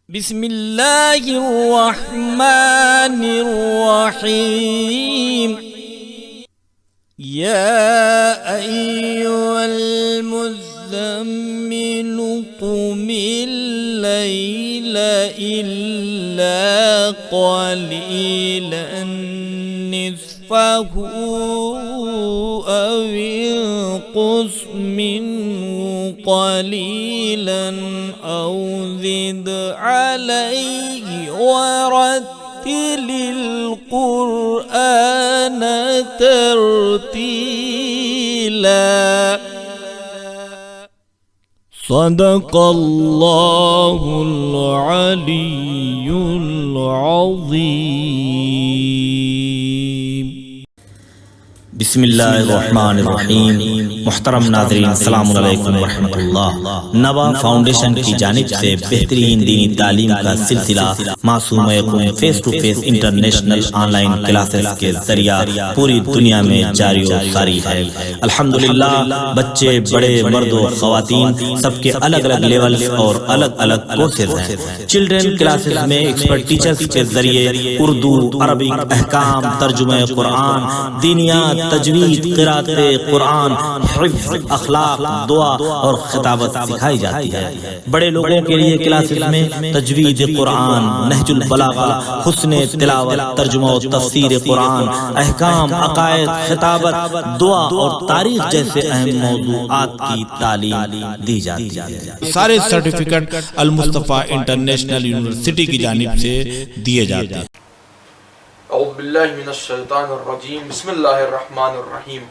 بسم اللہ الرحمن الرحیم یا ایھا المزمل قم اللیل الا قلیلا نصفہ او انقص منہ قلیلا او زد علیہ ورتل القرآن ترتیلا صدق اللہ العلی العظیم۔ بسم اللہ الرحمن الرحیم۔ محترم ناظرین السلام علیکم ورحمۃ اللہ۔ نوا فاؤنڈیشن کی جانب سے بہترین دینی تعلیم کا سلسلہ معصوم یقوم face to face international online classes کے ذریعہ پوری دنیا میں جاری و ساری ہے۔ الحمدللہ بچے بڑے مرد و خواتین سب کے الگ الگ لیولز اور الگ الگ کورسز ہیں۔ چلڈرن کلاسز میں ایکسپرٹ ٹیچرز کے ذریعے اردو، عربک، احکام، ترجمہ قرآن، دینیات، تجوید، قرات قرآن، حفظ، اخلاق، دعا اور خطابت سکھائی جاتی ہے۔ بڑے لوگوں کے لیے کلاسز میں تجوید قرآن، نہج البلاغہ، حسن تلاوت، ترجمہ و تفسیر قرآن، احکام، عقائد، خطابت، دعا اور تاریخ جیسے اہم موضوعات کی تعلیم دی جاتی ہے۔ سارے سرٹیفکیٹ المصطفیٰ انٹرنیشنل یونیورسٹی کی جانب سے دیے جاتے ہیں۔ اعوذ باللہ من الشیطان الرجیم، بسم اللہ الرحمن الرحیم،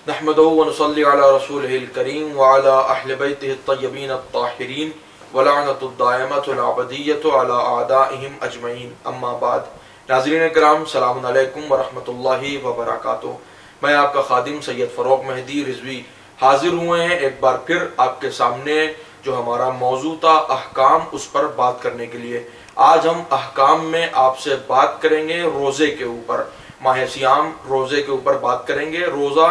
نحمدہ ونصلی علی رسولہ الکریم وعلی اہل بیتہ الطیبین الطاہرین ولعنۃ الدائمۃ الابدیۃ علی اعدائہم اجمعین، اما بعد۔ ناظرین کرام، السلام علیکم ورحمۃ اللہ وبرکاتہ۔ میں آپ کا خادم سید فروغ مہدی رضوی حاضر ہوئے ہیں ایک بار پھر آپ کے سامنے جو ہمارا موضوع تھا احکام، اس پر بات کرنے کے لیے۔ آج ہم احکام میں آپ سے بات کریں گے روزے کے اوپر، ماہ سیام روزے کے اوپر بات کریں گے۔ روزہ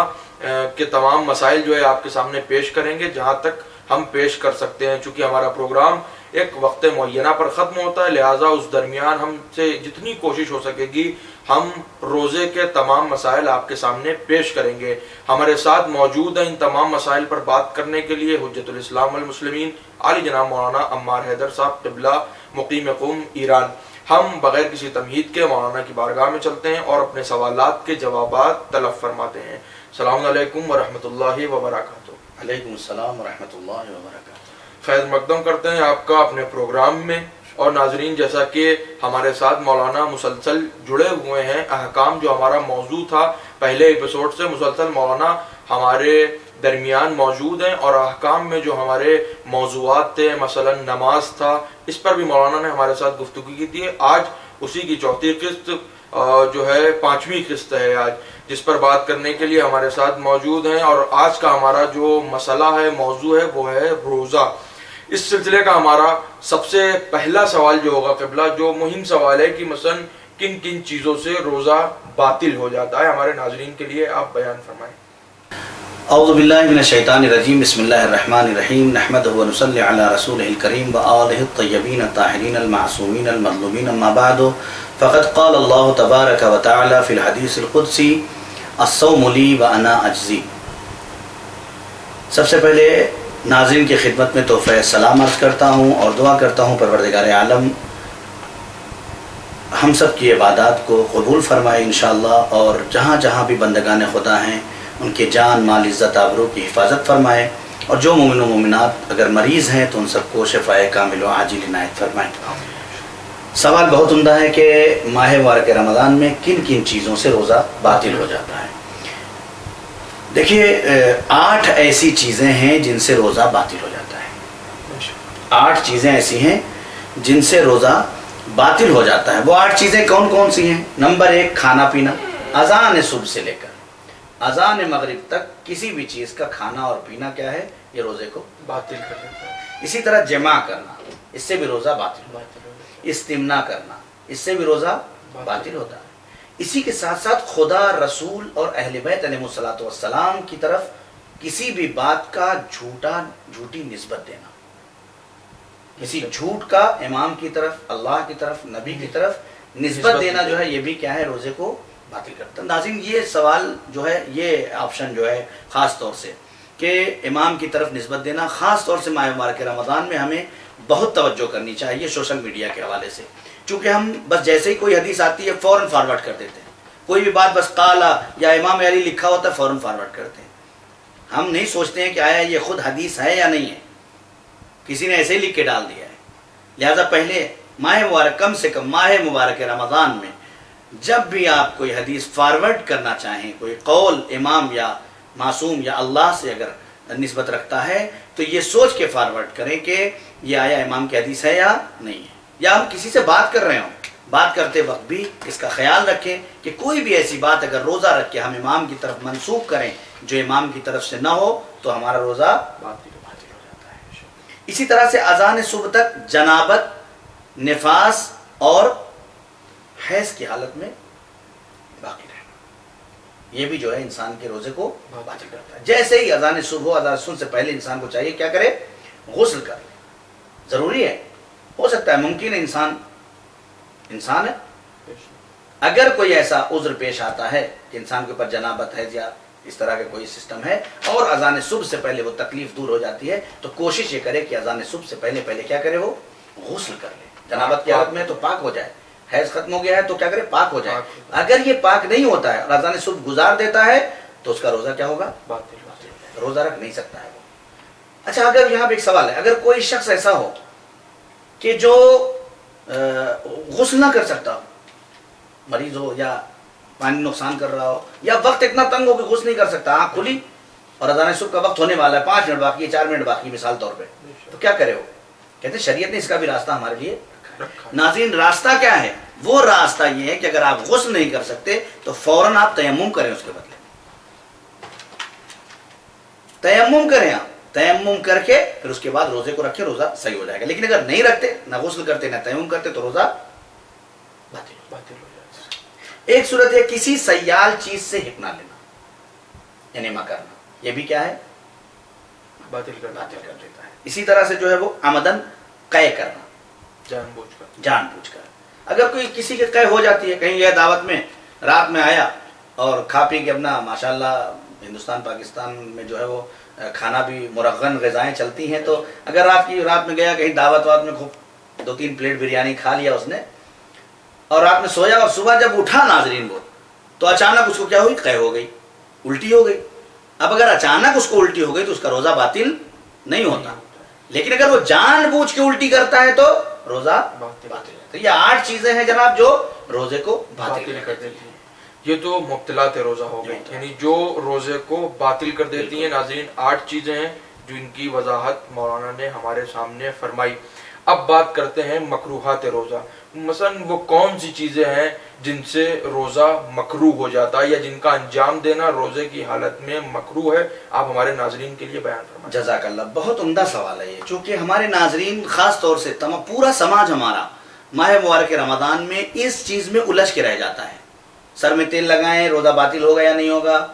کے تمام مسائل جو ہے آپ کے سامنے پیش کریں گے جہاں تک ہم پیش کر سکتے ہیں، چونکہ ہمارا پروگرام ایک وقت معینہ پر ختم ہوتا ہے، لہٰذا اس درمیان ہم سے جتنی کوشش ہو سکے گی ہم روزے کے تمام مسائل آپ کے سامنے پیش کریں گے۔ ہمارے ساتھ موجود ہیں ان تمام مسائل پر بات کرنے کے لیے حجت الاسلام والمسلمین عالی جناب مولانا عمار حیدر صاحب قبلہ مقیم قم ایران۔ ہم بغیر کسی تمہید کے مولانا کی بارگاہ میں چلتے ہیں اور اپنے سوالات کے جوابات طلب فرماتے ہیں۔ السلام علیکم ورحمۃ اللہ وبرکاتہ۔ علیکم السلام ورحمۃ اللہ وبرکاتہ۔ خیر مقدم کرتے ہیں آپ کا اپنے پروگرام میں۔ اور ناظرین، جیسا کہ ہمارے ساتھ مولانا مسلسل جڑے ہوئے ہیں، احکام جو ہمارا موضوع تھا پہلے ایپیسوڈ سے مسلسل مولانا ہمارے درمیان موجود ہیں، اور احکام میں جو ہمارے موضوعات تھے مثلا نماز تھا، اس پر بھی مولانا نے ہمارے ساتھ گفتگو کی تھی۔ آج اسی کی چوتھی قسط جو ہے پانچویں قسط ہے آج، جس پر بات کرنے کے لیے ہمارے ساتھ موجود ہیں۔ اور آج کا ہمارا جو مسئلہ ہے، موضوع ہے، وہ ہے روزہ۔ اس سلسلے کا ہمارا سب سے پہلا سوال جو ہوگا قبلہ، جو مہم سوال ہے کہ مثلا کن کن چیزوں سے روزہ باطل ہو جاتا ہے، ہمارے ناظرین کے لیے آپ بیان فرمائیں۔ اعوذ باللہ من الشیطان الرجیم، بسم اللہ الرحمن الرحیم، نحمدہ ونصلی علی رسولہ الکریم وآلہ الطیبین الطاہرین المعصومین المظلومین، اما بعد فقد قال اللہ تبارک وتعالی فی الحدیث القدسی الصوم لی وانا اجزی۔ سب سے پہلے ناظرین کی خدمت میں تحفہ سلام عرض کرتا ہوں اور دعا کرتا ہوں پروردگار عالم ہم سب کی عبادات کو قبول فرمائے انشاءاللہ، اور جہاں جہاں بھی بندگان خدا ہیں ان کے جان، مال، عزت، آبرو کی حفاظت فرمائے، اور جو مومن و مومنات اگر مریض ہیں تو ان سب کو شفاء کامل و عاجل عنایت فرمائے۔ سوال بہت عمدہ ہے کہ ماہ مبارک رمضان میں کن کن چیزوں سے روزہ باطل ہو جاتا ہے۔ دیکھیے، 8 ایسی چیزیں ہیں جن سے روزہ باطل ہو جاتا ہے۔ 8 چیزیں ایسی ہیں جن سے روزہ باطل ہو جاتا ہے۔ وہ 8 چیزیں کون کون سی ہیں؟ نمبر 1، کھانا پینا۔ اذان صبح سے لے کر اذان مغرب تک کسی بھی چیز کا کھانا اور پینا کیا ہے؟ یہ روزے کو باطل کر دیتا ہے۔ اسی طرح جمع کرنا، اس سے بھی روزہ باطل ہوتا ہے۔ استمنا کرنا، اس سے بھی روزہ باطل ہوتا ہے۔ اسی کے ساتھ ساتھ خدا، رسول اور اہل بیت علیہ السلام کی طرف کسی بھی بات کا جھوٹی نسبت دینا، کسی جھوٹ کا امام کی طرف، اللہ کی طرف، نبی کی طرف نسبت دینا جو ہے یہ بھی کیا ہے، روزے کو باطل کرتا ہے۔ ناظرین یہ سوال جو ہے، یہ آپشن جو ہے خاص طور سے کہ امام کی طرف نسبت دینا، خاص طور سے ماہ مبارک رمضان میں ہمیں بہت توجہ کرنی چاہیے سوشل میڈیا کے حوالے سے، چونکہ ہم بس جیسے ہی کوئی حدیث آتی ہے فوراً فارورڈ کر دیتے ہیں، کوئی بھی بات بس قال یا امام علی لکھا ہوتا ہے فوراً فارورڈ کرتے ہیں، ہم نہیں سوچتے ہیں کہ آیا یہ خود حدیث ہے یا نہیں ہے، کسی نے ایسے ہی لکھ کے ڈال دیا ہے۔ لہذا پہلے ماہ مبارک، کم سے کم ماہ مبارک رمضان میں جب بھی آپ کوئی حدیث فارورڈ کرنا چاہیں، کوئی قول امام یا معصوم یا اللہ سے اگر نسبت رکھتا ہے تو یہ سوچ کے فارورڈ کریں کہ یہ آیا امام کی حدیث ہے یا نہیں ہے، یا ہم کسی سے بات کر رہے ہوں، بات کرتے وقت بھی اس کا خیال رکھیں کہ کوئی بھی ایسی بات اگر روزہ رکھ کے ہم امام کی طرف منسوخ کریں جو امام کی طرف سے نہ ہو تو ہمارا روزہ باطل ہو جاتا ہے۔ اسی طرح سے اذان صبح تک جنابت، نفاس اور حیض کی حالت میں باقی رہنا، یہ بھی جو ہے انسان کے روزے کو باطل کرتا ہے۔ جیسے ہی اذان صبح ہو، اذان صبح سے پہلے انسان کو چاہیے کیا کرے، غسل کر لے، ضروری ہے، ہو سکتا ہے ممکن ہے انسان ہے، اگر کوئی ایسا عذر پیش آتا ہے کہ انسان کے اوپر جنابت ہے یا اس طرح کا کوئی سسٹم ہے اور اذان صبح سے پہلے وہ تکلیف دور ہو جاتی ہے تو کوشش یہ کرے کہ اذان صبح سے پہلے کیا کرے، وہ غسل کر لے، جنابت کی حالت میں تو پاک ہو جائے، حیض ختم ہو گیا ہے تو کیا کرے، پاک ہو جائے۔ اگر یہ پاک نہیں ہوتا ہے اور اذان صبح گزار دیتا ہے تو اس کا روزہ کیا ہوگا، روزہ رکھ نہیں سکتا ہے وہ۔ اچھا، اگر یہاں پہ ایک سوال ہے، اگر کوئی شخص ایسا ہو کہ جو غسل نہ کر سکتا ہو، مریض ہو یا پانی نقصان کر رہا ہو یا وقت اتنا تنگ ہو کہ غسل نہیں کر سکتا، آنکھ کھلی اور اذان صبح کا وقت ہونے والا ہے، 5 منٹ باقی ہے، 4 منٹ باقی مثال طور پہ، تو کیا کرے وہ؟ کہتے ہیں شریعت نے اس کا بھی راستہ ہمارے لیے رکھا۔ ناظرین راستہ کیا ہے؟ وہ راستہ یہ ہے کہ اگر آپ غسل نہیں کر سکتے تو فوراً آپ تیمم کریں، اس کے بدلے تیمم کریں، آپ تیمم کر کے پھر اس کے بعد روزے کو رکھیں، روزہ صحیح ہو جائے گا۔ لیکن اگر نہیں رکھتے، نہ غسل کرتے نہ تیمم کرتے تو روزہ باطل ہو جائے گا۔ ایک صورت ہے کسی سیال چیز سے ہپنا لینا، یعنی ماں کرنا، یہ بھی کیا ہے، باطل کر دیتا ہے۔ اسی طرح سے جو ہے وہ عمدن قے کرنا، جان بوجھ کر اگر کوئی کسی کے قے ہو جاتی ہے، کہیں گیا دعوت میں، رات میں آیا اور کھا پی کے اپنا، ماشاءاللہ ہندوستان پاکستان میں جو ہے وہ کھانا بھی مرغن غذائیں چلتی ہیں، تو اگر رات میں گیا کہیں دعوت میں خوب 2-3 پلیٹ بریانی کھا لیا اس نے اور رات میں سویا اور صبح جب اٹھا ناظرین وہ تو اچانک اس کو کیا ہوئی، قے ہو گئی، الٹی ہو گئی۔ اب اگر اچانک اس کو الٹی ہو گئی تو اس کا روزہ باطل نہیں ہوتا، لیکن اگر وہ جان بوجھ کے الٹی کرتا ہے تو روزہ باطل ہے۔ تو یہ 8 چیزیں ہیں جناب جو روزے کو باطل کر دیتی ہیں۔ یہ تو مبتلات روزہ ہو گئی، یعنی جو روزے کو باطل کر دیتی ہیں۔ ناظرین 8 چیزیں ہیں جو ان کی وضاحت مولانا نے ہمارے سامنے فرمائی۔ اب بات کرتے ہیں مکروہات روزہ، مثلا وہ کون سی چیزیں ہیں جن سے روزہ مکروہ ہو جاتا ہے یا جن کا انجام دینا روزے کی حالت میں مکروہ ہے، آپ ہمارے ناظرین کے لیے بیان فرمائیں۔ جزاک اللہ، بہت عمدہ سوال ہے یہ، چونکہ ہمارے ناظرین خاص طور سے پورا سماج ہمارا ماہ مبارک رمضان میں اس چیز میں الجھ کے رہ جاتا ہے۔ سر میں تیل لگائیں روزہ باطل ہوگا یا نہیں ہوگا،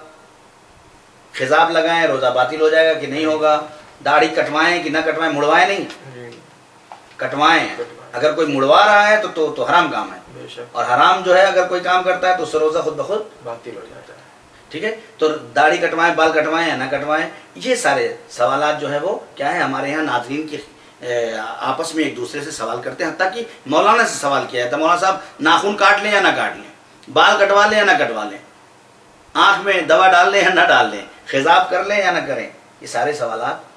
خضاب لگائیں روزہ باطل ہو جائے گا کہ نہیں ہوگا، داڑھی کٹوائیں کہ نہ کٹوائیں، مڑوائیں نہیں، کٹوائیں۔ اگر کوئی مڑوا رہا ہے تو حرام کام ہے، اور حرام جو ہے اگر کوئی کام کرتا ہے تو اس سے روزہ خود بخود باطل ہو جاتا ہے۔ ٹھیک ہے، تو داڑھی کٹوائیں، بال کٹوائیں یا نہ کٹوائیں، یہ سارے سوالات جو ہے وہ کیا ہے، ہمارے یہاں ناظرین کی آپس میں ایک دوسرے سے سوال کرتے ہیں، حتیٰ کہ مولانا سے سوال کیا ہے تو مولانا صاحب ناخن کاٹ لیں یا نہ کاٹ لیں، بال کٹوا لیں یا نہ کٹوا لیں، آنکھ میں دوا ڈال لیں یا نہ ڈال لیں، خضاب کر لیں یا نہ کریں، یہ سارے سوالات۔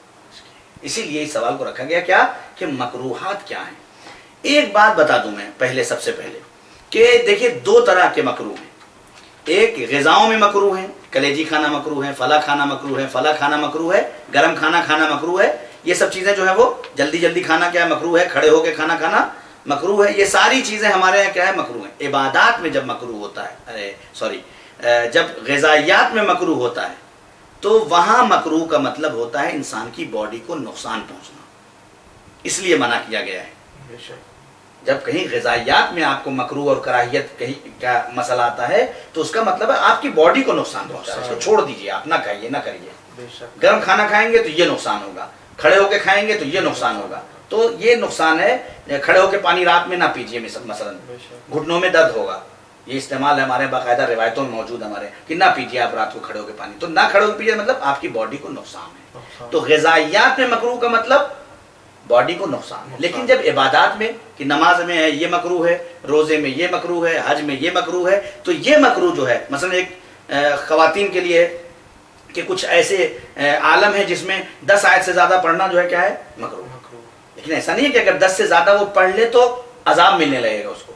اسی لیے اس سوال کو رکھا گیا کیا کہ مکروہات کیا ہیں۔ ایک بات بتا دوں میں سب سے پہلے کہ دیکھیں 2 طرح کے مکروہ ہیں، ایک غذاؤں میں مکروہ ہیں، کلیجی کھانا مکروہ ہے، فلاں کھانا مکروہ ہے، فلاں کھانا مکروہ ہے، گرم کھانا مکروہ ہے، یہ سب چیزیں جو ہے وہ جلدی کھانا کیا مکروہ ہے، کھڑے ہو کے کھانا مکروہ ہے، یہ ساری چیزیں ہمارے یہاں کیا ہے مکروہ ہیں۔ عبادات میں جب مکروہ ہوتا ہے، جب غذائیات میں مکروہ ہوتا ہے تو وہاں مکروہ کا مطلب ہوتا ہے انسان کی باڈی کو نقصان پہنچنا، اس لیے منع کیا گیا ہے۔ جب کہیں غذائیات میں آپ کو مکروہ اور کراہیت کہیں کا مسئلہ آتا ہے تو اس کا مطلب ہے آپ کی باڈی کو نقصان پہنچا ہے، اس کو چھوڑ دیجیے، آپ نہ کھائیے، نہ کریے۔ گرم کھانا کھائیں گے تو یہ نقصان ہوگا، کھڑے ہو کے کھائیں گے تو یہ نقصان ہوگا، تو یہ نقصان ہے. کھڑے ہو کے پانی رات میں نہ پیجیے مثلا, گھٹنوں میں درد ہوگا, یہ استعمال ہے ہمارے باقاعدہ روایتوں میں موجود ہمارے کہ نہ پیجیے آپ رات کو کھڑے ہو کے پانی. تو نہ کھڑے ہو کے پیجیے مطلب آپ کی باڈی کو نقصان ہے. تو غذائیات میں مکروہ کا مطلب باڈی کو نقصان ہے. لیکن جب عبادات میں کہ نماز میں ہے یہ مکروہ ہے, روزے میں یہ مکروہ ہے, حج میں یہ مکروہ ہے, تو یہ مکروہ جو ہے مثلا ایک خواتین کے لیے کہ کچھ ایسے عالم ہے جس میں 10 آیت سے زیادہ پڑھنا جو ہے کیا ہے مکروہ. لیکن ایسا نہیں ہے کہ اگر 10 سے زیادہ وہ پڑھ لے تو عذاب ملنے لگے گا اس کو.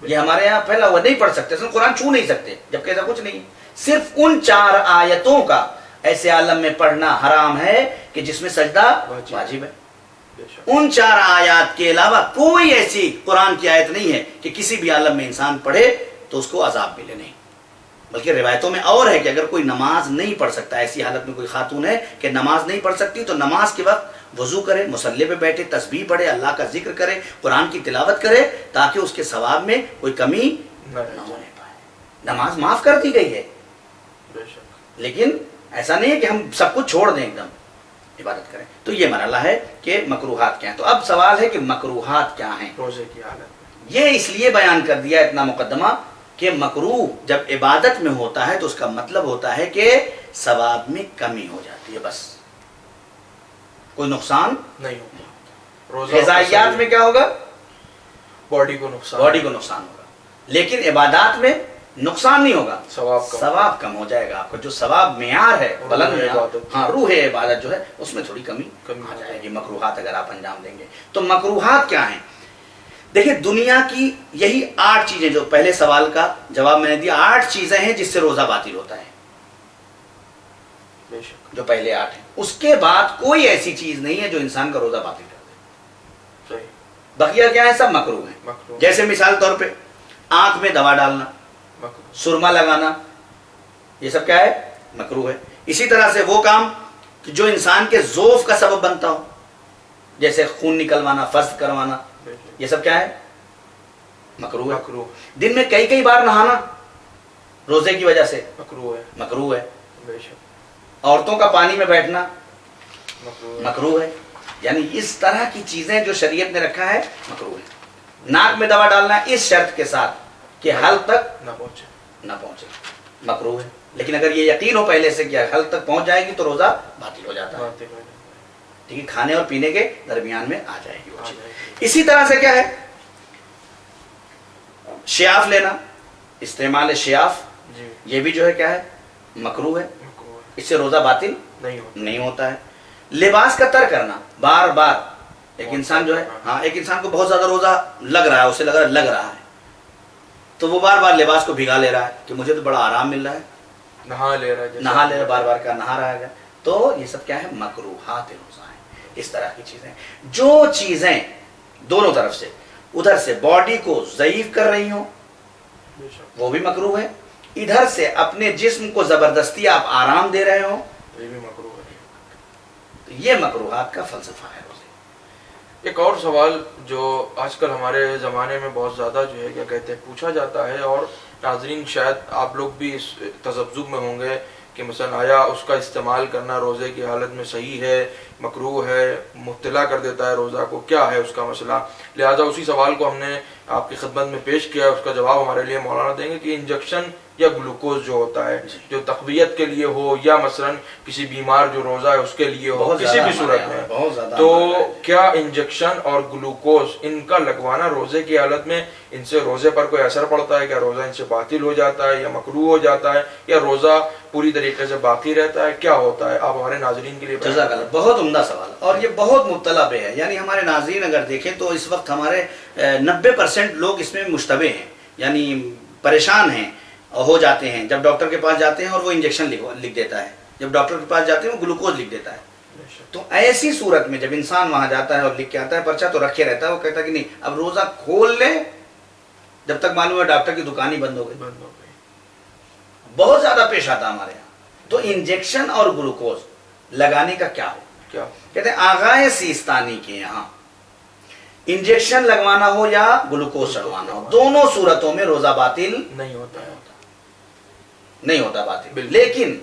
یہ ہمارے یہاں پھیلا ہوا, نہیں پڑھ سکتے, قرآن چھو نہیں سکتے, جبکہ ایسا کچھ نہیں. صرف ان 4 آیتوں کا ایسے عالم میں پڑھنا حرام ہے کہ جس میں سجدہ واجب ہے. ان 4 آیات کے علاوہ کوئی ایسی قرآن کی آیت نہیں ہے کہ کسی بھی عالم میں انسان پڑھے تو اس کو عذاب ملے. نہیں, بلکہ روایتوں میں اور ہے کہ اگر کوئی نماز نہیں پڑھ سکتا, ایسی حالت میں کوئی خاتون ہے کہ نماز نہیں پڑھ سکتی, تو نماز کے وقت وضو کرے, مصلی پہ بیٹھے, تسبیح پڑھے, اللہ کا ذکر کرے, قرآن کی تلاوت کرے, تاکہ اس کے ثواب میں کوئی کمی نہ ہونے پائے. نماز معاف کر دی گئی ہے, لیکن ایسا نہیں ہے کہ ہم سب کچھ چھوڑ دیں, ایک دم عبادت کریں. تو یہ مرحلہ ہے کہ مکروہات کیا ہیں. تو اب سوال ہے کہ مکروہات کیا ہیں روزے کی حالت. یہ اس لیے بیان کر دیا اتنا مقدمہ کہ مکروہ جب عبادت میں ہوتا ہے تو اس کا مطلب ہوتا ہے کہ ثواب میں کمی ہو جاتی ہے, بس کوئی نقصان نہیں ہوتا. غذائیات میں کیا ہوگا, باڈی کو نقصان ہوگا. لیکن عبادات میں نقصان نہیں ہوگا, ثواب کم ہو جائے گا. آپ کا جو ثواب معیار ہے بلند معیار, ہاں روح عبادت جو ہے اس میں تھوڑی کمی آ جائے گی مکروہات اگر آپ انجام دیں گے. تو مکروہات کیا ہیں؟ دیکھیں دنیا کی یہی 8 چیزیں, جو پہلے سوال کا جواب میں نے دیا, 8 چیزیں ہیں جس سے روزہ باطل ہوتا ہے, جو پہلے 8 ہیں. اس کے بعد کوئی ایسی چیز نہیں ہے جو انسان کا روزہ باطل کر دے. بقیہ کیا ہے, سب مکروہ ہیں. جیسے مثال طور پہ آنکھ میں دوا ڈالنا, سرما لگانا, یہ سب کیا ہے مکروہ ہے. اسی طرح سے وہ کام جو انسان کے ذوف کا سبب بنتا ہو, جیسے خون نکلوانا, فسد کروانا, یہ سب کیا ہے مکروہ ہے. دن میں کئی بار نہانا روزے کی وجہ سے مکروہ ہے. عورتوں کا پانی میں بیٹھنا مکروہ ہے. یعنی اس طرح کی چیزیں جو شریعت نے رکھا ہے مکروہ ہے. ناک میں دوا ڈالنا اس شرط کے ساتھ کہ حلق تک نہ پہنچے مکروہ ہے. لیکن اگر یہ یقین ہو پہلے سے کہ حلق تک پہنچ جائے گی تو روزہ باطل ہو جاتا ہے. ٹھیک ہے, کھانے اور پینے کے درمیان میں آ جائے گی وہ چیز. اسی طرح سے کیا ہے, شیاف لینا, استعمال شیاف, یہ بھی جو ہے کیا ہے مکروہ ہے. اس سے روزہ باطل نہیں ہوتا ہے. لباس کا ترک کرنا بار بار, ایک انسان جو ہے, ہاں ایک انسان کو بہت زیادہ روزہ لگ رہا ہے, اسے لگ رہا ہے, تو وہ بار بار لباس کو بھگا لے رہا ہے کہ مجھے تو بڑا آرام مل رہا ہے, نہا لے رہا ہے, بار بار کا نہا رہا ہے. تو یہ سب کیا ہے مکروہات روزہ ہیں. اس طرح کی چیزیں, جو چیزیں دونوں طرف سے, ادھر سے باڈی کو ضعیف کر رہی ہوں وہ بھی مکروہ ہے, ادھر سے اپنے جسم کو زبردستی آپ آرام دے رہے ہوں یہ بھی مکروہ ہے. تو یہ مکروہات کا فلسفہ ہے. ایک اور سوال جو آج کل ہمارے زمانے میں بہت زیادہ جو ہے کیا کہتے ہیں پوچھا جاتا ہے, اور ناظرین شاید آپ لوگ بھی اس تذبذب میں ہوں گے کہ مثلا آیا اس کا استعمال کرنا روزے کی حالت میں صحیح ہے, مکروہ ہے, مبتلا کر دیتا ہے روزہ کو, کیا ہے اس کا مسئلہ. لہٰذا اسی سوال کو ہم نے آپ کی خدمت میں پیش کیا, اس کا جواب ہمارے لیے مولانا دیں گے کہ انجیکشن یا گلوکوز جو ہوتا ہے جو تقویت کے لیے ہو, یا مثلا کسی بیمار جو روزہ ہے اس کے لیے ہو, کسی بھی صورت میں, تو کیا انجیکشن اور گلوکوز ان کا لگوانا روزے کی حالت میں ان سے روزے پر کوئی اثر پڑتا ہے؟ کیا روزہ ان سے باطل ہو جاتا ہے یا مکروہ ہو جاتا ہے, یا روزہ پوری طریقے سے باقی رہتا ہے, کیا ہوتا ہے؟ آپ ہمارے ناظرین کے لیے. جزاک اللہ, بہت عمدہ سوال, اور یہ بہت مبتلا پہ ہے. یعنی ہمارے ناظرین اگر دیکھیں تو اس وقت ہمارے 90% لوگ اس میں مشتبہ ہیں, یعنی پریشان ہیں, ہو جاتے ہیں. جب ڈاکٹر کے پاس جاتے ہیں اور وہ انجیکشن لکھ دیتا ہے, جب ڈاکٹر کے پاس جاتے ہیں وہ گلوکوز لکھ دیتا ہے. تو ایسی صورت میں جب انسان وہاں جاتا ہے اور لکھ کے آتا ہے, پرچہ تو رکھے رہتا ہے, وہ کہتا ہے کہ نہیں اب روزہ کھول لے, جب تک معلوم ہے ڈاکٹر کی دکان ہی بند ہو گئی. بہت زیادہ پیش آتا ہمارے یہاں. تو انجیکشن اور گلوکوز لگانے کا کیا ہو, کہتے ہیں آغائے سیستانی کے یہاں انجیکشن لگوانا ہو یا گلوکوز چڑھوانا ہو, دونوں صورتوں میں روزہ باطل نہیں ہوتا باطل.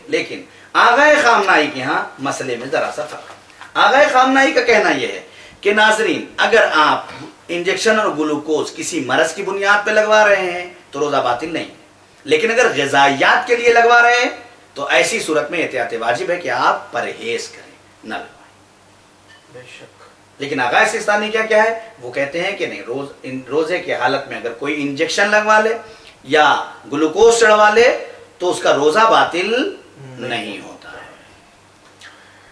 لیکن آغائے خامنائی کے ہاں مسئلے میں ذرا سا فرق. آغائے خامنائی کا کہنا یہ ہے کہ ناظرین اگر آپ انجیکشن اور گلوکوز کسی مرض کی بنیاد پہ لگوا رہے ہیں تو روزہ باطل نہیں، لیکن اگر غذائیات کے لیے لگوا رہے ہیں تو ایسی صورت میں احتیاط واجب ہے کہ آپ پرہیز کریں، نہ لگوائیں۔ بے شک۔ لیکن آغاز سیستانی کیا ہے، وہ کہتے ہیں کہ نہیں، روزے کی حالت میں اگر کوئی انجیکشن لگوا لے یا گلوکوز چڑھوا لے تو اس کا روزہ باطل نہیں ہوتا ہے۔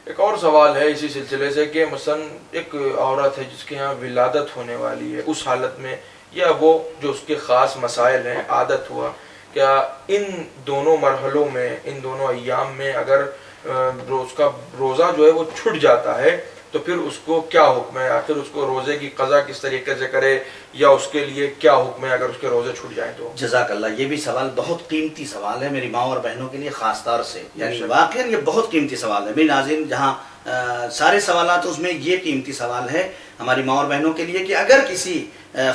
ایک اور سوال ہے اسی سلسلے سے کہ مثلا ایک عورت ہے جس کے یہاں ولادت ہونے والی ہے، اس حالت میں یا وہ جو اس کے خاص مسائل ہیں، عادت ہوا، کیا ان دونوں مرحلوں میں، ان دونوں ایام میں اگر اس کا روزہ جو ہے وہ چھٹ جاتا ہے تو پھر اس کو کیا حکم ہے؟ آخر اس کو روزے کی قضا کس طریقے سے کرے یا اس کے لیے کیا حکم ہے اگر اس کے روزے چھٹ جائیں تو؟ جزاک اللہ، یہ بھی سوال بہت قیمتی سوال ہے میری ماں اور بہنوں کے لیے خاص طور سے، یعنی واقعا یہ بہت قیمتی سوال ہے میری ناظرین۔ جہاں سارے سوالات اس میں یہ قیمتی سوال ہے ہماری ماں اور بہنوں کے لیے کہ اگر کسی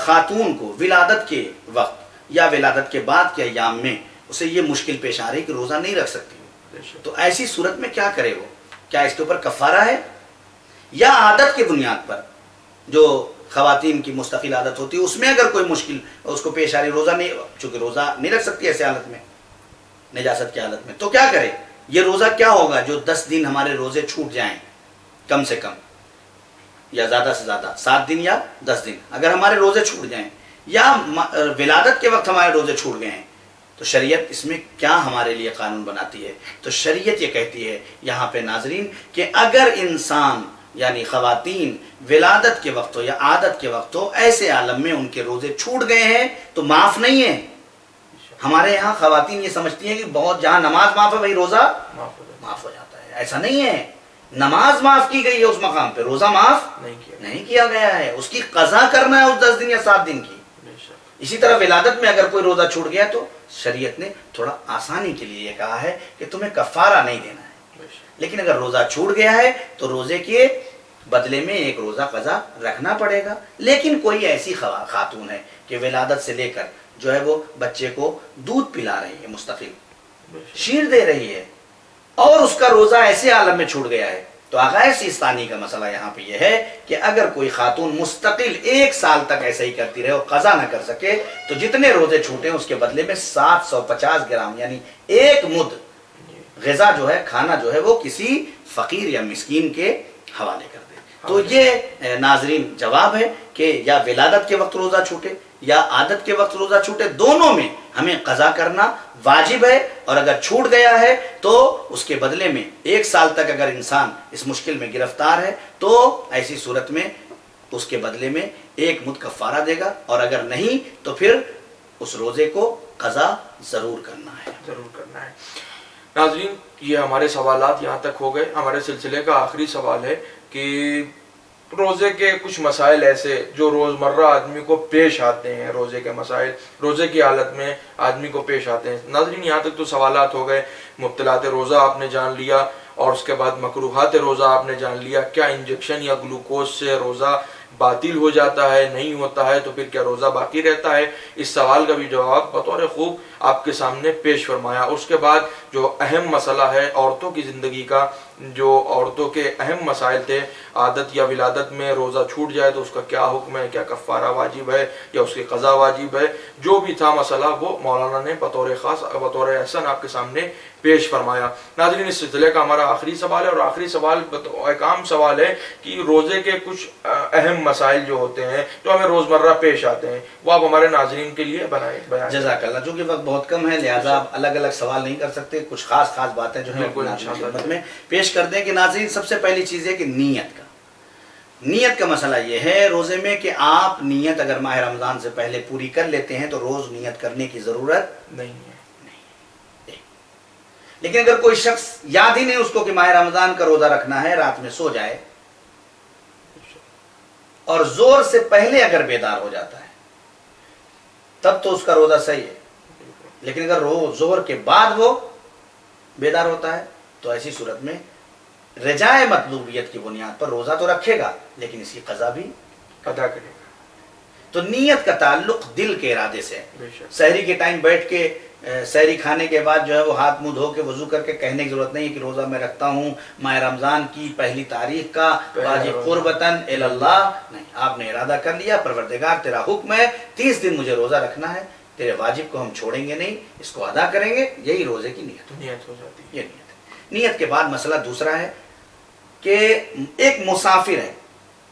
خاتون کو ولادت کے وقت یا ولادت کے بعد کے ایام میں اسے یہ مشکل پیش آ رہی کہ روزہ نہیں رکھ سکتی، تو ایسی صورت میں کیا کرے وہ؟ کیا اس کے اوپر کفارہ ہے یا عادت کی بنیاد پر جو خواتین کی مستقل عادت ہوتی ہے اس میں اگر کوئی مشکل اس کو پیش آ رہی، روزہ نہیں، چونکہ روزہ نہیں رکھ سکتی ایسے حالت میں، نجاست کی حالت میں، تو کیا کرے؟ یہ روزہ کیا ہوگا جو 10 دن ہمارے روزے چھوٹ جائیں کم سے کم یا زیادہ سے زیادہ 7 دن یا 10 دن اگر ہمارے روزے چھوٹ جائیں یا ولادت کے وقت ہمارے روزے چھوٹ گئے ہیں تو شریعت اس میں کیا ہمارے لیے قانون بناتی ہے؟ تو شریعت یہ کہتی ہے یہاں پہ ناظرین کہ اگر انسان یعنی خواتین ولادت کے وقت ہو یا عادت کے وقت ہو ایسے عالم میں ان کے روزے چھوٹ گئے ہیں تو معاف نہیں ہے۔ ہمارے یہاں خواتین یہ سمجھتی ہیں کہ بہت جہاں نماز معاف ہے وہی روزہ معاف ہو جاتا ہے، ایسا نہیں ہے۔ نماز معاف کی گئی ہے اس مقام پہ، روزہ معاف نہیں کیا گیا ہے، اس کی قضا کرنا ہے اس 10 دن یا 7 دن کی۔ اسی طرح ولادت میں اگر کوئی روزہ چھوٹ گیا تو شریعت نے تھوڑا آسانی کے لیے یہ کہا ہے کہ تمہیں کفارہ نہیں دینا ہے، لیکن اگر روزہ چھوٹ گیا ہے تو روزے کے بدلے میں ایک روزہ قضا رکھنا پڑے گا۔ لیکن کوئی ایسی خاتون ہے کہ ولادت سے لے کر جو ہے وہ بچے کو دودھ پلا رہی ہے، مستقل شیر دے رہی ہے، اور اس کا روزہ ایسے عالم میں چھوٹ گیا ہے تو آغاز سیستانی کا مسئلہ یہاں پہ یہ ہے کہ اگر کوئی خاتون مستقل 1 سال تک ایسا ہی کرتی رہے اور قضا نہ کر سکے تو جتنے روزے چھوٹے اس کے بدلے میں 750 گرام یعنی 1 مد غذا جو ہے، کھانا جو ہے وہ کسی فقیر یا مسکین کے حوالے کر دے۔ تو یہ ناظرین جواب ہے کہ یا ولادت کے وقت روزہ چھوٹے یا عادت کے وقت روزہ چھوٹے، دونوں میں ہمیں قضا کرنا واجب ہے، اور اگر چھوٹ گیا ہے تو اس کے بدلے میں 1 سال تک اگر انسان اس مشکل میں گرفتار ہے تو ایسی صورت میں اس کے بدلے میں 1 مد کفارہ دے گا، اور اگر نہیں تو پھر اس روزے کو قضا ضرور کرنا ہے۔ ناظرین، یہ ہمارے سوالات یہاں تک ہو گئے۔ ہمارے سلسلے کا آخری سوال ہے کہ روزے کے کچھ مسائل ایسے جو روزمرہ آدمی کو پیش آتے ہیں، روزے کے مسائل روزے کی حالت میں آدمی کو پیش آتے ہیں۔ ناظرین، یہاں تک تو سوالات ہو گئے، مبتلات روزہ آپ نے جان لیا، اور اس کے بعد مکروہات روزہ آپ نے جان لیا، کیا انجیکشن یا گلوکوز سے روزہ باطل ہو جاتا ہے، نہیں ہوتا ہے تو پھر کیا روزہ باقی رہتا ہے؟ اس سوال کا بھی جواب بطور خوب آپ کے سامنے پیش فرمایا۔ اس کے بعد جو اہم مسئلہ ہے عورتوں کی زندگی کا، جو عورتوں کے اہم مسائل تھے، عادت یا ولادت میں روزہ چھوٹ جائے تو اس کا کیا حکم ہے، کیا کفارہ واجب ہے یا اس کی قضا واجب ہے، جو بھی تھا مسئلہ وہ مولانا نے بطور خاص بطور احسن آپ کے سامنے پیش فرمایا۔ ناظرین، اس سلسلے کا ہمارا آخری سوال ہے، اور آخری سوال ایک عام سوال ہے کہ روزے کے کچھ اہم مسائل جو ہوتے ہیں جو ہمیں روزمرہ پیش آتے ہیں وہ آپ ہمارے ناظرین کے لیے بیان۔ جزاک اللہ، چونکہ وقت بہت کم ہے لہذا آپ الگ الگ سوال نہیں کر سکتے، کچھ خاص باتیں جو ہیں خدمت میں پیش کر دیں کہ ناظرین سب سے پہلی چیز ہے کہ نیت کا مسئلہ یہ ہے روزے میں کہ آپ نیت اگر ماہ رمضان سے پہلے پوری کر لیتے ہیں تو روز نیت کرنے کی ضرورت نہیں ہے۔ لیکن اگر کوئی شخص یاد ہی نہیں اس کو کہ ماہ رمضان کا روزہ رکھنا ہے، رات میں سو جائے اور زور سے پہلے اگر بیدار ہو جاتا ہے تب تو اس کا روزہ صحیح ہے، لیکن اگر زہر کے بعد وہ بیدار ہوتا ہے تو ایسی صورت میں رجائے مطلوبیت کی بنیاد پر روزہ تو رکھے گا لیکن اس کی قضا بھی ادا کرے گا۔ تو نیت کا تعلق دل کے ارادے سے ہے. بے شک. سحری کے ٹائم بیٹھ کے سحری کھانے کے بعد جو ہے وہ ہاتھ منہ دھو کے وضو کر کے کہنے کی ضرورت نہیں ہے کہ روزہ میں رکھتا ہوں ماہ رمضان کی پہلی تاریخ کا واجب قربتاً اللہ. نہیں، آپ نے ارادہ کر لیا پروردگار تیرا حکم ہے 30 دن مجھے روزہ رکھنا ہے، تیرے واجب کو ہم چھوڑیں گے نہیں، اس کو ادا کریں گے. یہی روزے کی نیت نیت ہو جاتی ہے. یہ نیت ہے. نیت کے بعد مسئلہ دوسرا ہے کہ ایک مسافر ہے.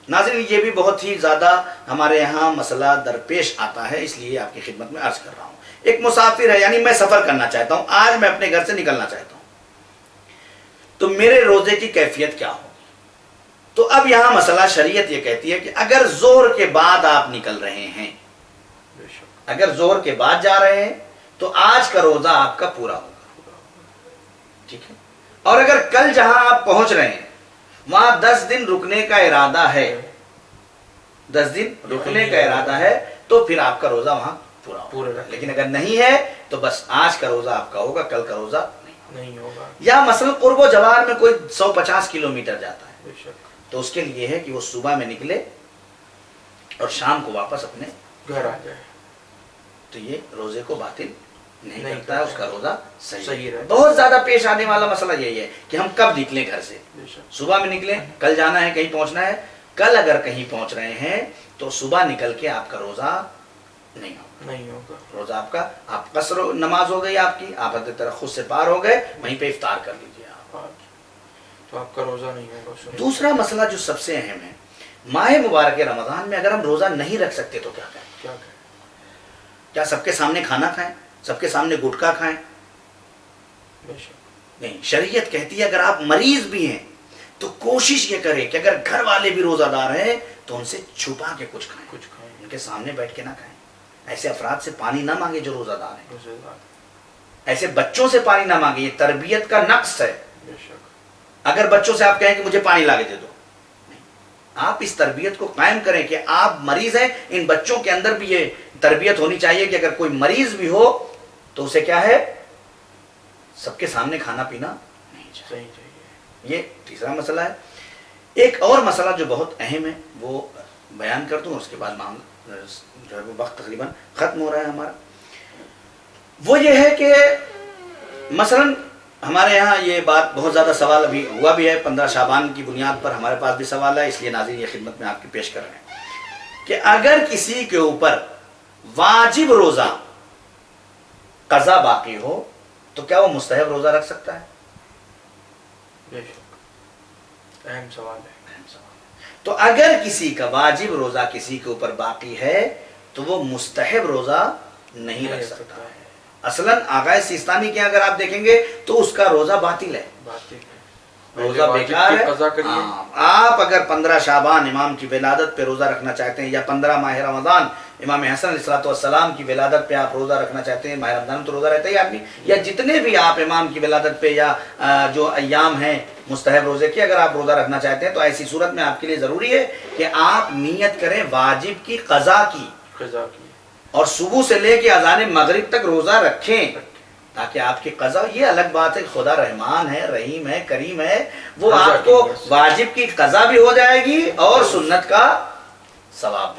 ناظرین یہ بھی بہت ہی زیادہ ہمارے یہاں مسئلہ درپیش آتا ہے، اس لیے آپ کی خدمت میں عرض کر رہا ہوں. ایک مسافر ہے، یعنی میں سفر کرنا چاہتا ہوں، آج میں اپنے گھر سے نکلنا چاہتا ہوں، تو میرے روزے کی کیفیت کیا ہوگی؟ تو اب یہاں مسئلہ شریعت یہ کہتی ہے کہ اگر ظہر کے بعد آپ نکل رہے ہیں، بے شک. اگر ظہر کے بعد جا رہے ہیں تو آج کا روزہ آپ کا پورا ہوگا. ٹھیک ہے. اور اگر کل جہاں آپ پہنچ رہے ہیں وہاں 10 دن رکنے کا ارادہ ہے، 10 دن رکنے کا ارادہ ہے، تو پھر آپ کا روزہ وہاں پورا ہوگا. لیکن اگر نہیں ہے تو بس آج کا روزہ آپ کا ہوگا، کل کا روزہ نہیں ہوگا. یا مثلا قرب و جوار میں کوئی 150 کلومیٹر جاتا ہے، بے شک. تو اس کے لیے ہے کہ وہ صبح میں نکلے اور شام کو واپس اپنے گھر آ جائے. تو یہ روزے کو باطل نہیں کرتا ہے، اس کا روزہ صحیح رہتا ہے. بہت زیادہ پیش آنے والا مسئلہ یہی ہے کہ ہم کب نکلیں گھر سے. بے شک. صبح میں نکلیں، کل جانا ہے کہیں پہنچنا ہے، کل اگر کہیں پہنچ رہے ہیں تو صبح نکل کے آپ کا روزہ نہیں ہوگا. نہیں ہوگا. روزہ آپ کا، آپ قصر نماز ہو گئی آپ کی، آپ حد ترخص سے پار ہو گئے، وہیں پہ افطار کر لیجیے آپ. تو آپ کا روزہ نہیں ہوگا. دوسرا مسئلہ جو سب سے اہم ہے، ماہ مبارک رمضان میں اگر ہم روزہ نہیں رکھ سکتے تو کیا کریں؟ کیا کریں؟ کیا سب کے سامنے کھانا کھائیں، سب کے سامنے گٹکا کھائیں؟ بے شک. نہیں، شریعت کہتی ہے اگر آپ مریض بھی ہیں تو کوشش یہ کریں کہ اگر گھر والے بھی روزہ دار ہیں تو ان سے چھپا کے کچھ کھائیں، کچھ کھائیں. ان کے سامنے بیٹھ کے نہ کھائیں. ایسے افراد سے پانی نہ مانگے جو روزہ دار ہیں، روزے دار. ایسے بچوں سے پانی نہ مانگے، یہ تربیت کا نقص ہے. بے شک. اگر بچوں سے آپ کہیں کہ مجھے پانی لا کے دے دو، نہیں، آپ اس تربیت کو قائم کریں کہ آپ مریض ہیں. ان بچوں کے اندر بھی یہ تربیت ہونی چاہیے کہ اگر کوئی مریض بھی ہو تو اسے کیا ہے، سب کے سامنے کھانا پینا نہیں چاہیے. صحیح چاہیے. یہ تیسرا مسئلہ ہے. ایک اور مسئلہ جو بہت اہم ہے وہ بیان کر دوں اور اس کے بعد جو ہے وہ وقت تقریباً ختم ہو رہا ہے ہمارا. وہ یہ ہے کہ مثلا ہمارے یہاں یہ بات بہت زیادہ سوال ابھی ہوا بھی ہے، 15 شعبان کی بنیاد پر ہمارے پاس بھی سوال ہے، اس لیے ناظرین یہ خدمت میں آپ کی پیش کر رہے ہیں کہ اگر کسی کے اوپر واجب روزہ قضا باقی ہو تو کیا وہ مستحب روزہ رکھ سکتا ہے؟ بے شک. اہم سوال ہے. تو اگر کسی کا واجب روزہ کسی کے اوپر باقی ہے تو وہ مستحب روزہ نہیں رکھ سکتا ہے. اصلاً آغا سیستانی کے اگر آپ دیکھیں گے تو اس کا روزہ باطل ہے، روزہ بیکار ہے. آپ اگر 15 شعبان امام کی ولادت پہ روزہ رکھنا چاہتے ہیں یا 15 ماہ رمضان امام حسن علیہ السلام کی ولادت پہ آپ روزہ رکھنا چاہتے ہیں، ماہ رمضان میں تو روزہ رہتا ہی آدمی، یا جتنے بھی آپ امام کی ولادت پہ یا جو ایام ہیں مستحب روزے کی اگر آپ روزہ رکھنا چاہتے ہیں تو ایسی صورت میں آپ کے لیے ضروری ہے کہ آپ نیت کریں واجب کی قضا کی، اور صبح سے لے کے اذان مغرب تک روزہ رکھیں تاکہ آپ کی قضا. یہ الگ بات ہے، خدا رحمان ہے، رحیم ہے، کریم ہے، وہ آپ کو واجب کی قضا بھی ہو جائے گی اور سنت کا ثواب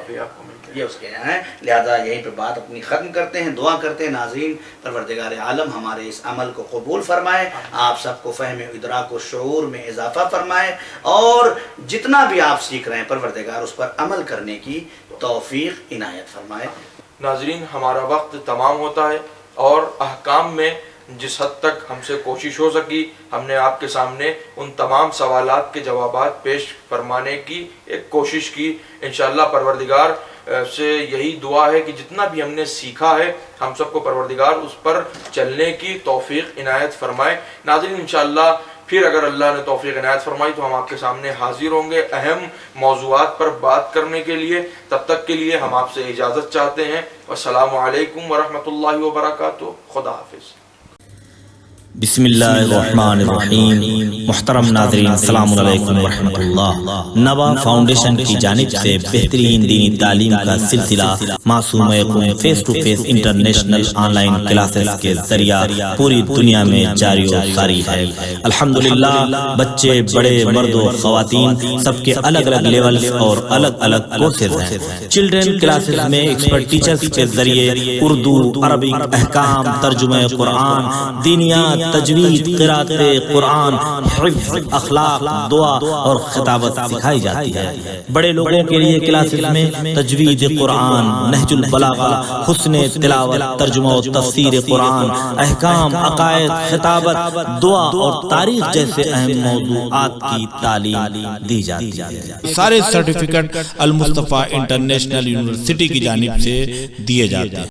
بھی آپ کو مل جائے. یہ اس کے یہاں ہے. لہذا یہیں پہ بات اپنی ختم کرتے ہیں، دعا کرتے ہیں ناظرین پروردگار عالم ہمارے اس عمل کو قبول فرمائے، آپ سب کو فہم ادراک و شعور میں اضافہ فرمائے، اور جتنا بھی آپ سیکھ رہے ہیں پروردگار اس پر عمل کرنے کی توفیق عنایت فرمائے. ناظرین ہمارا وقت تمام ہوتا ہے اور احکام میں جس حد تک ہم سے کوشش ہو سکی ہم نے آپ کے سامنے ان تمام سوالات کے جوابات پیش فرمانے کی ایک کوشش کی. انشاءاللہ پروردگار سے یہی دعا ہے کہ جتنا بھی ہم نے سیکھا ہے ہم سب کو پروردگار اس پر چلنے کی توفیق عنایت فرمائے. ناظرین انشاءاللہ پھر اگر اللہ نے توفیق عنایت فرمائی تو ہم آپ کے سامنے حاضر ہوں گے اہم موضوعات پر بات کرنے کے لیے. تب تک کے لیے ہم آپ سے اجازت چاہتے ہیں. والسلام علیکم ورحمۃ اللہ وبرکاتہ. خدا حافظ. بسم اللہ الرحمن الرحیم محترم ناظرین السلام علیکم ورحمۃ اللہ۔ نوا فاؤنڈیشن کی جانب سے بہترین دینی تعلیم کا سلسلہ معصوم یکم face to face international online classes کے ذریعہ پوری دنیا میں جاری و ساری ہے۔ الحمدللہ بچے بڑے مرد و خواتین سب کے الگ الگ لیولز اور الگ الگ کورسز ہیں۔ چلڈرن کلاسز میں ایکسپرٹ ٹیچرز کے ذریعے اردو، عربک، احکام، ترجمہ قرآن، دینیات، تجوید، قرات قرآن، حفظ، اخلاق، دعا اور خطابت سکھائی جاتی ہے۔ بڑے لوگوں کے لیے کلاسز میں تجوید قرآن، نہج البلاغہ، حسن تلاوت، ترجمہ و تفسیر قرآن، احکام، عقائد، خطابت، دعا اور تاریخ جیسے اہم موضوعات کی تعلیم دی جاتی ہے۔ سارے سرٹیفکیٹ المصطفیٰ انٹرنیشنل یونیورسٹی کی جانب سے دیے جاتے ہیں۔